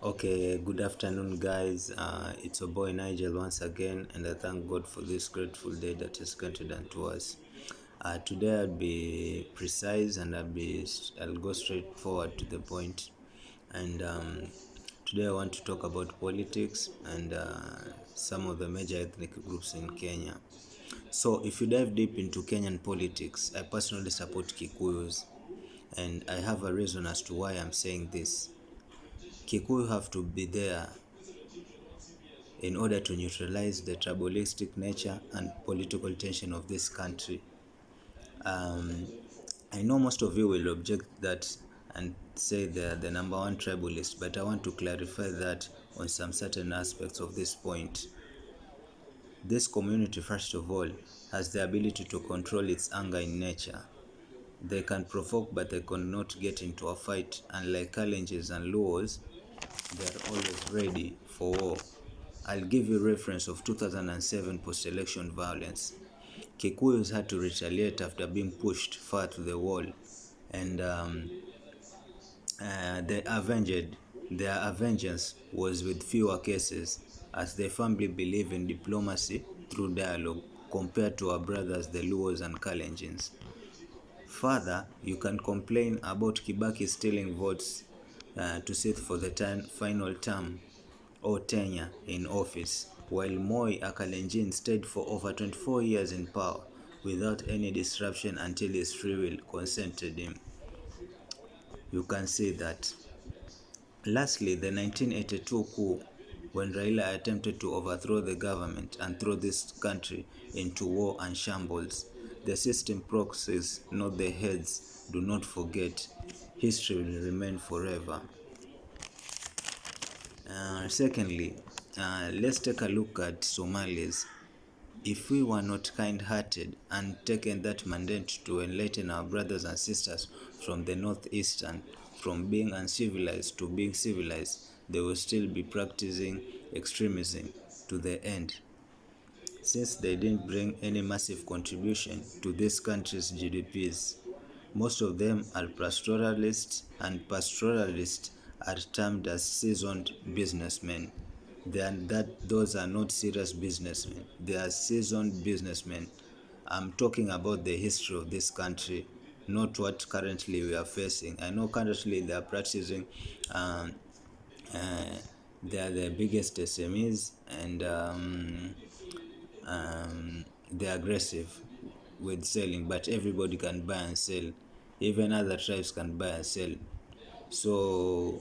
Okay, good afternoon, guys. It's your boy Nigel once again, and I thank God for this grateful day that is granted unto us. Today, I'll be precise and I'll go straight forward to the point. And today, I want to talk about politics and some of the major ethnic groups in Kenya. So, if you dive deep into Kenyan politics, I personally support Kikuyus, and I have a reason as to why I'm saying this. Kikuyu have to be there in order to neutralize the tribalistic nature and political tension of this country. I know most of you will object that and say they are the number one tribalist, but I want to clarify that on some certain aspects of this point. This community, first of all, has the ability to control its anger in nature. They can provoke, but they cannot get into a fight, unlike Kalenjins and Luos. They are always ready for war. I'll give you reference of 2007 post-election violence. Kikuyus had to retaliate after being pushed far to the wall, and their vengeance was with fewer cases, as they firmly believe in diplomacy through dialogue compared to our brothers the Luos and Kalenjins. Further, you can complain about Kibaki stealing votes to sit for the final term or tenure in office, while Moi Akalenjin stayed for over 24 years in power without any disruption until his free will consented him. You can see that. Lastly, the 1982 coup, when Raila attempted to overthrow the government and throw this country into war and shambles. The system proxies, not the heads. Do not forget, history will remain forever. Secondly, let's take a look at Somalis. If we were not kind-hearted and taken that mandate to enlighten our brothers and sisters from the northeastern, from being uncivilized to being civilized, they will still be practicing extremism to the end, since they didn't bring any massive contribution to this country's GDPs. Most of them are pastoralists, and pastoralists are termed as seasoned businessmen. Those are not serious businessmen. They are seasoned businessmen. I'm talking about the history of this country, not what currently we are facing. I know currently they are practicing, um, uh, they are the biggest SMEs, and they're aggressive with selling, but everybody can buy and sell. Even other tribes can buy and sell. So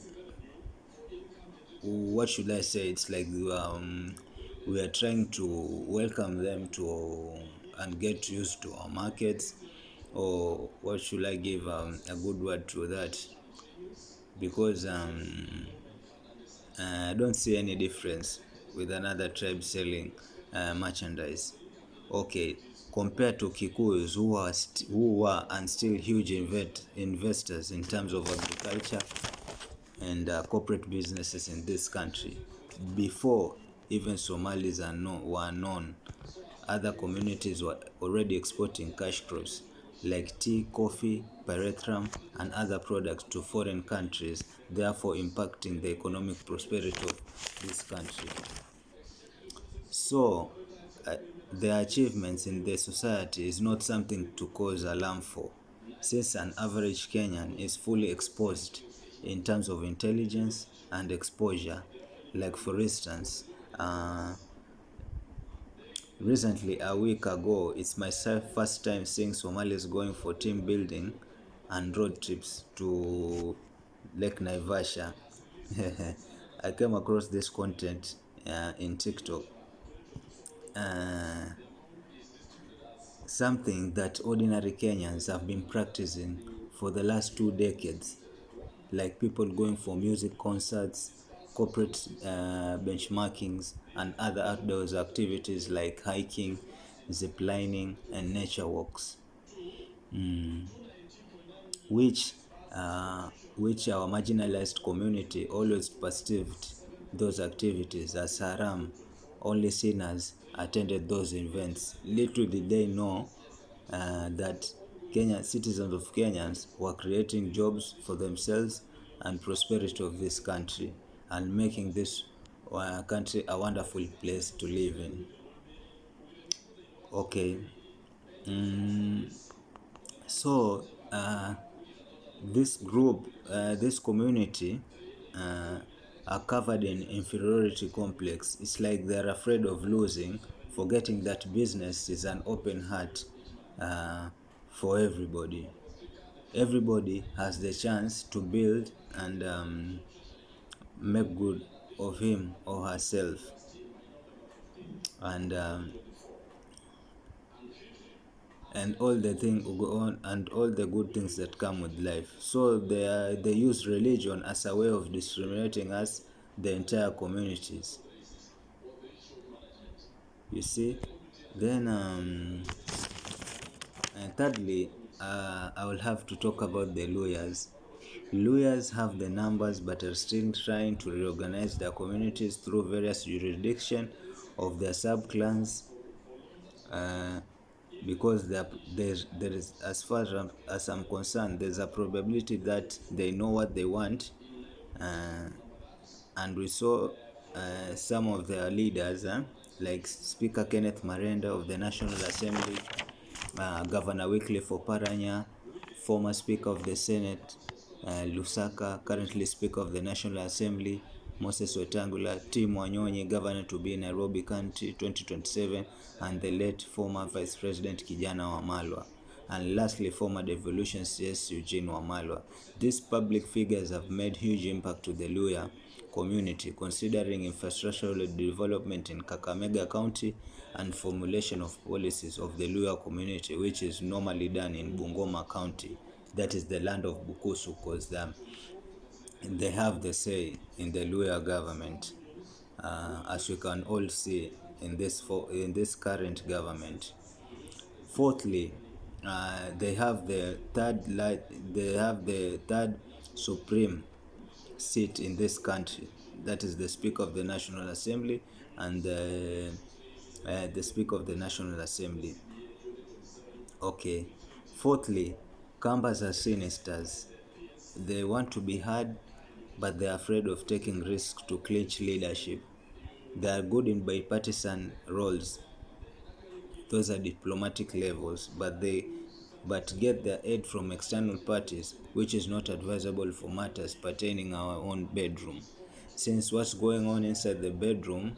what should I say? It's like we are trying to welcome them to and get used to our markets, or what should I give a good word to that? Because I don't see any difference with another tribe selling merchandise. Okay, compared to Kikuyus who were and still huge investors in terms of agriculture and corporate businesses in this country. Before even Somalis were known, other communities were already exporting cash crops like tea, coffee, pyrethrum, and other products to foreign countries, therefore impacting the economic prosperity of this country. So, uh, their achievements in the society is not something to cause alarm for, since an average Kenyan is fully exposed in terms of intelligence and exposure. Like for instance, recently, a week ago, it's my first time seeing Somalis going for team building and road trips to Lake Naivasha. I came across this content in TikTok. Uh, Something that ordinary Kenyans have been practicing for the last 2 decades, like people going for music concerts, corporate benchmarkings, and other outdoors activities like hiking, ziplining, and nature walks, which which our marginalized community always perceived those activities as haram. Only sinners attended those events. Little did they know that citizens of Kenyans were creating jobs for themselves and prosperity of this country. and making this country a wonderful place to live in. Okay. So this group, this community, uh, are covered in inferiority complex. It's like they're afraid of losing, forgetting that business is an open heart for everybody. Everybody has the chance to build and make good of him or herself, and all the thing go on, and all the good things that come with life. So they use religion as a way of discriminating us, the entire communities. You see, then and thirdly, I will have to talk about the lawyers. Lawyers have the numbers but are still trying to reorganize their communities through various jurisdiction of their sub-clans, uh, because there is, as far as I'm concerned, there's a probability that they know what they want, uh, and we saw some of their leaders, like Speaker Kenneth Marenda of the National Assembly, Governor Wycliffe Oparanya, former Speaker of the Senate, Lusaka, currently Speaker of the National Assembly, Moses Wetangula, Tim Wanyonyi, Governor to be in Nairobi County 2027, and the late former Vice President Kijana Wamalwa, and lastly former Devolution CS Eugene Wamalwa. These public figures have made huge impact to the Luhya community, considering infrastructural development in Kakamega County and formulation of policies of the Luhya community, which is normally done in Bungoma County. That is the land of Bukusu, because they have the say in the Luhya government, as we can all see in this current government. Fourthly, they have the third supreme seat in this country. That is the Speaker of the National Assembly and the Speaker of the National Assembly. Okay. Fourthly, Kambas are sinisters. They want to be heard, but they are afraid of taking risks to clinch leadership. They are good in bipartisan roles. Those are diplomatic levels, but get their aid from external parties, which is not advisable for matters pertaining our own bedroom, since what's going on inside the bedroom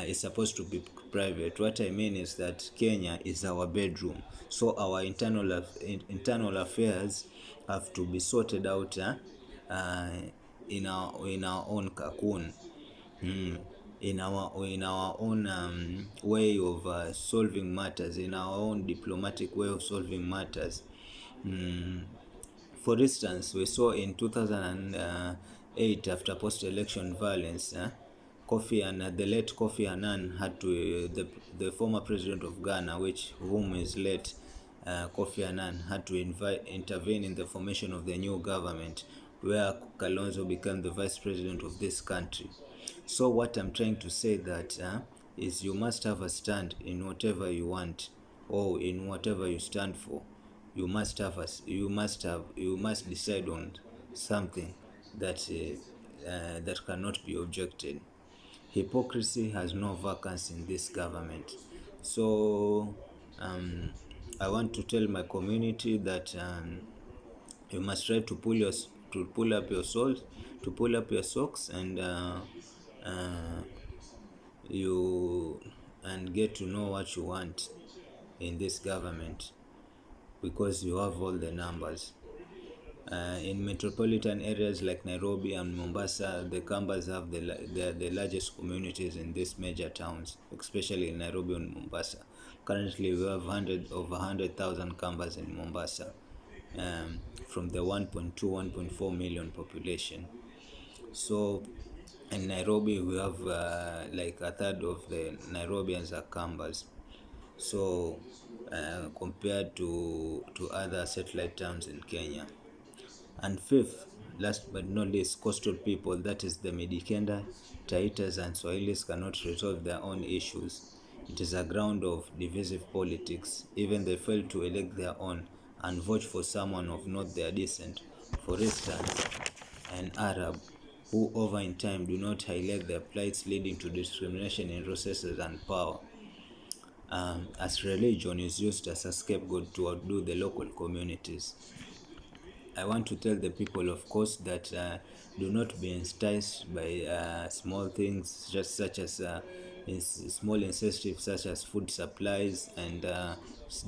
is supposed to be private. What I mean is that Kenya is our bedroom, so our internal affairs have to be sorted out in our own cocoon. In our own way of solving matters, in our own diplomatic way of solving matters. For instance, we saw in 2008, after post-election violence, the late Kofi Annan had to, the former president of Ghana, whom is late Kofi Annan, had to intervene in the formation of the new government, where Kalonzo became the vice president of this country. So what I'm trying to say that is you must have a stand in whatever you want, or in whatever you stand for. You must decide on something that that cannot be objected. Hypocrisy has no vacancy in this government. So I want to tell my community that you must try to pull up your socks, and you and get to know what you want in this government, because you have all the numbers. In metropolitan areas like Nairobi and Mombasa, the Kambas have the largest communities in these major towns, especially in Nairobi and Mombasa. Currently, we have over 100,000 Kambas in Mombasa, from the 1.4 million population. So in Nairobi, we have like a third of the Nairobians are Kambas. So compared to other satellite towns in Kenya. And fifth, last but not least, coastal people, that is the Midikenda, Taitas and Swahilis, cannot resolve their own issues. It is a ground of divisive politics. Even they fail to elect their own and vote for someone of not their descent. For instance, an Arab who over in time do not highlight their plights, leading to discrimination in resources and power. As religion is used as a scapegoat to outdo the local communities. I want to tell the people, of course, that do not be enticed by small things, just such as small incentives, such as food supplies and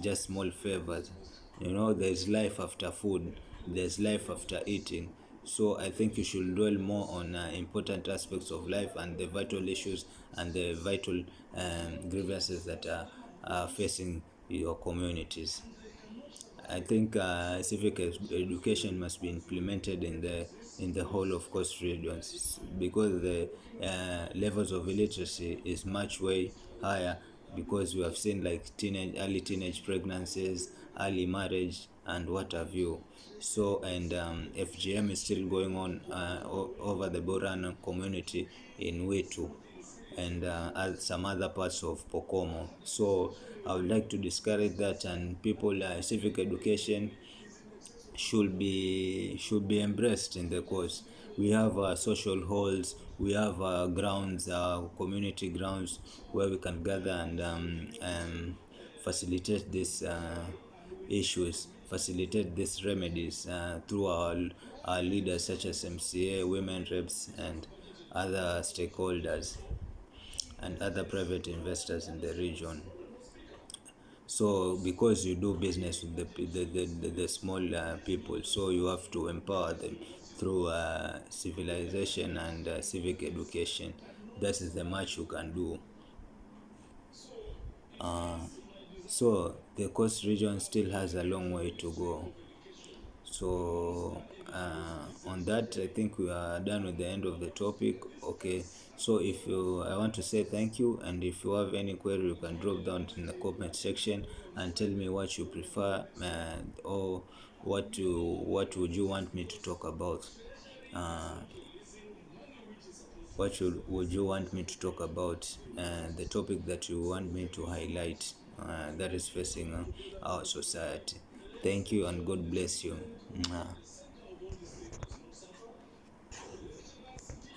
just small favors. You know, there's life after food, there's life after eating. So I think you should dwell more on important aspects of life and the vital issues and the vital grievances that are facing your communities. I think civic education must be implemented in the whole of coast regions because the levels of illiteracy is much way higher because we have seen like early teenage pregnancies, early marriage, and what have you. So and FGM is still going on over the Borana community in Witu and some other parts of Pokomo. So I would like to discourage that, and people civic education should be embraced in the course. We have social halls, we have grounds, community grounds where we can gather and facilitate these issues, facilitate these remedies through our leaders such as MCA, women reps, and other stakeholders and other private investors in the region. So because you do business with the small people, so you have to empower them through civilization and civic education. That is the much you can do. So the coast region still has a long way to go. So on that, I think we are done with the end of the topic. Okay, so if you, I want to say thank you, and if you have any query, you can drop down in the comment section and tell me what you prefer, or what would you want me to talk about. Uh, would you want me to talk about? The topic that you want me to highlight that is facing our society. Thank you and God bless you. Mwah.